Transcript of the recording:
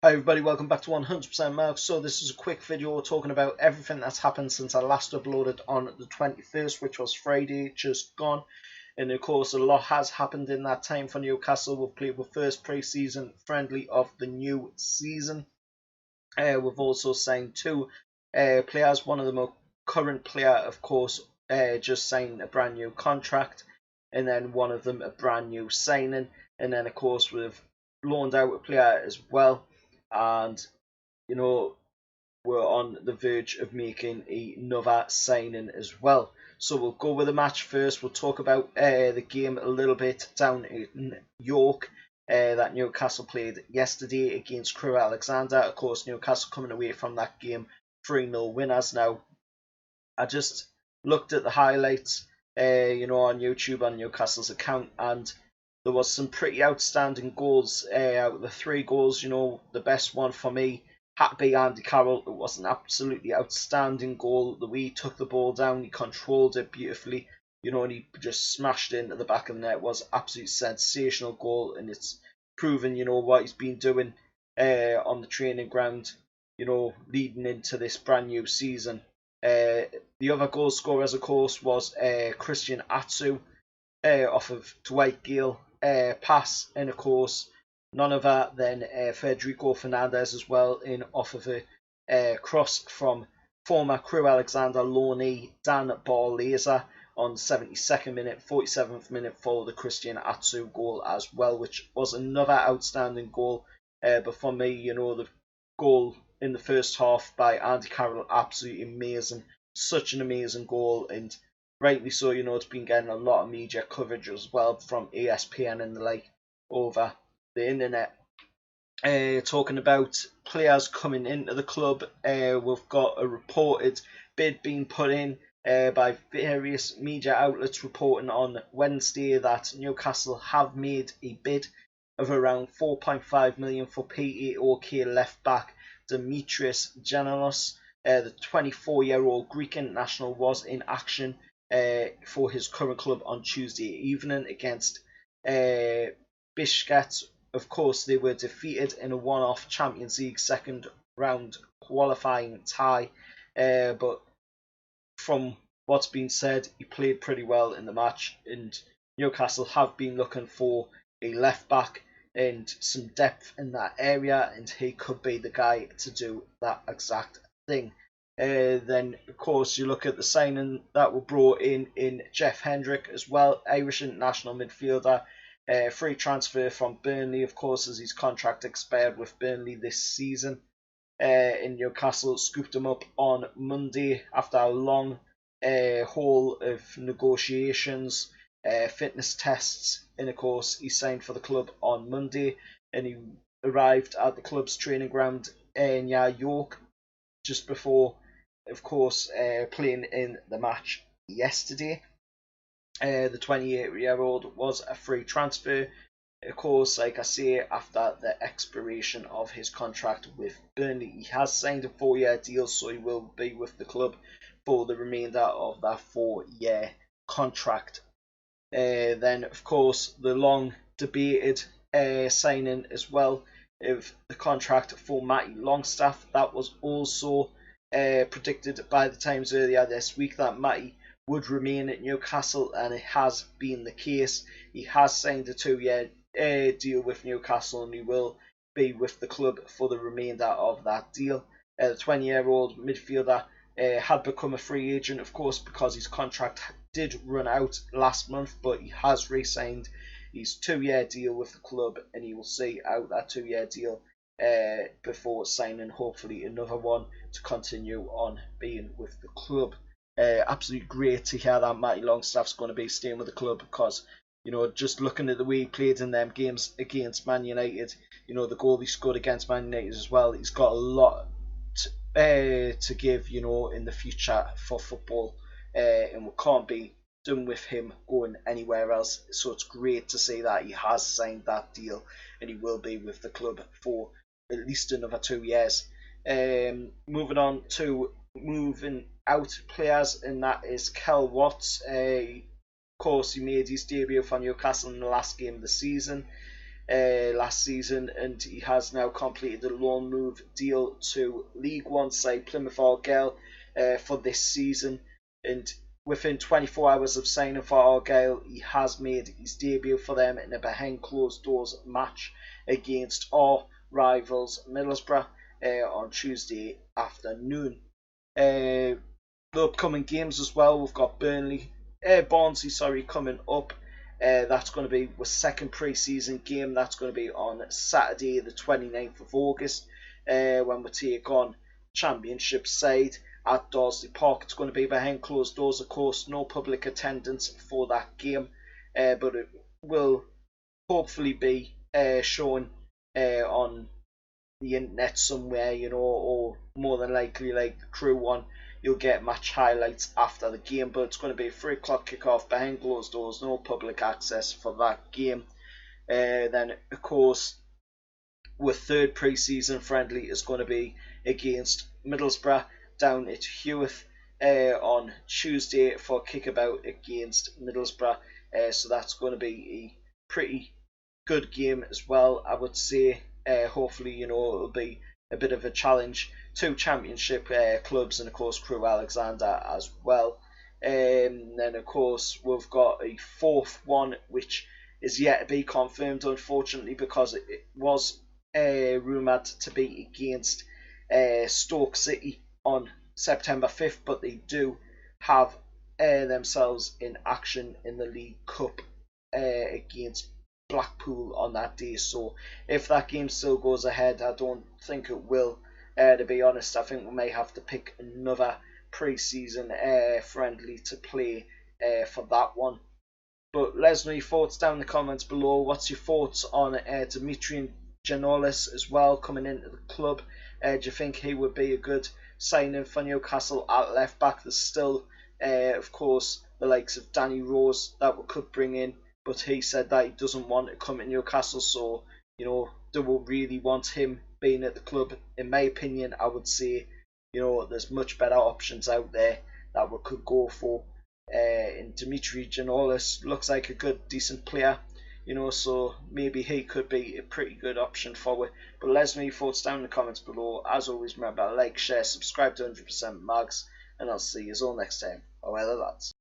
Hi everybody, welcome back to 100% Mark. So this is a quick video talking about everything that's happened since I last uploaded on the 21st, which was Friday, just gone. And of course, a lot has happened in that time for Newcastle. We've played the first pre-season friendly of the new season. We've also signed two players. One of them, a current player, of course, just signed a brand new contract. And then one of them, a brand new signing. And then, of course, we've loaned out a player as well. And you know, we're on the verge of making another signing as well. So we'll go with the match first. We'll talk about the game a little bit down in York that Newcastle played yesterday against Crewe Alexander. Of course, Newcastle coming away from that game 3-0 winners. Now, I just looked at the highlights, on YouTube on Newcastle's account, and there was some pretty outstanding goals. Out of the three goals, the best one for me had to be Andy Carroll. It was an absolutely outstanding goal. The way he took the ball down, he controlled it beautifully, and he just smashed it into the back of the net. It was absolutely sensational goal, and it's proven, what he's been doing on the training ground, leading into this brand new season. The other goal scorers, of course, was Christian Atsu off of Dwight Gale pass, and of course none other than Federico Fernandez as well, in off of a cross from former Crewe Alexander loanee Dan Barlaser on 72nd minute, 47th minute for the Christian Atsu goal as well, which was another outstanding goal. But for me, the goal in the first half by Andy Carroll, absolutely amazing, such an amazing goal, and rightly so. It's been getting a lot of media coverage as well from ESPN and the like over the internet. Talking about players coming into the club, we've got a reported bid being put in by various media outlets reporting on Wednesday that Newcastle have made a bid of around 4.5 million for PAOK left back Dimitris Generos. The 24-year-old Greek international was in action for his current club on Tuesday evening against Bishkek. Of course, they were defeated in a one-off Champions League second round qualifying tie, but from what's been said, he played pretty well in the match, and Newcastle have been looking for a left back and some depth in that area, and he could be the guy to do that exact thing. Then, of course, you look at the signing that were brought in Jeff Hendrick as well, Irish international midfielder, free transfer from Burnley, of course, as his contract expired with Burnley this season. In Newcastle scooped him up on Monday after a long haul of negotiations, fitness tests, and of course he signed for the club on Monday, and he arrived at the club's training ground near York just before, of course, playing in the match yesterday. The 28-year-old was a free transfer, of course, like I say, after the expiration of his contract with Burnley. He has signed a 4-year deal, so he will be with the club for the remainder of that 4-year contract. Then, of course, the long debated signing as well of the contract for Matty Longstaff. That was also predicted by the Times earlier this week that Matty would remain at Newcastle, and it has been the case. He has signed a 2-year deal with Newcastle, and he will be with the club for the remainder of that deal. The 20-year-old midfielder had become a free agent, of course, because his contract did run out last month, but he has re-signed his 2-year deal with the club, and he will see out that 2-year deal before signing hopefully another one to continue on being with the club. Absolutely great to hear that Matty Longstaff's going to be staying with the club, because just looking at the way he played in them games against Man United, the goal he scored against Man United as well, he's got a lot to give, in the future for football, and we can't be done with him going anywhere else. So it's great to see that he has signed that deal, and he will be with the club for at least another 2 years. Moving on to moving out players, and that is Kel Watts. Of course, he made his debut for Newcastle in the last game of the season. last season, and he has now completed a loan move deal to League One side Plymouth Argyle for this season. And within 24 hours of signing for Argyle, he has made his debut for them in a behind closed doors match against our rivals Middlesbrough on Tuesday afternoon. The upcoming games as well, we've got Barnsley coming up. That's going to be the second pre-season game. That's going to be on Saturday the 29th of August when we take on Championship side at Dorsley Park. It's going to be behind closed doors, of course, no public attendance for that game, but it will hopefully be shown on the internet somewhere, or more than likely, like the Crewe one, you'll get match highlights after the game. But it's going to be a 3 o'clock kickoff behind closed doors, no public access for that game. Then, of course, our third pre-season friendly is going to be against Middlesbrough down at Heworth on Tuesday for kickabout against Middlesbrough. So that's going to be a pretty good game as well, I would say. Hopefully, it'll be a bit of a challenge to Championship clubs, and of course Crewe Alexander as well. Then of course we've got a fourth one which is yet to be confirmed, unfortunately, because it was rumoured to be against Stoke City on September 5th, but they do have themselves in action in the League Cup against Blackpool on that day. So if that game still goes ahead, I don't think it will. To be honest, I think we may have to pick another pre-season friendly to play for that one. But let us know your thoughts down in the comments below. What's your thoughts on Dimitris Generos as well coming into the club? Do you think he would be a good signing for Newcastle at left back? There's still, of course, the likes of Danny Rose that we could bring in, but he said that he doesn't want to come to Newcastle. So, do we really want him being at the club? In my opinion, I would say, there's much better options out there that we could go for. And Dimitris Generos looks like a good, decent player, so maybe he could be a pretty good option forward. But let us know your thoughts down in the comments below. As always, remember, like, share, subscribe to 100% Mags, and I'll see you all next time. Bye, lads.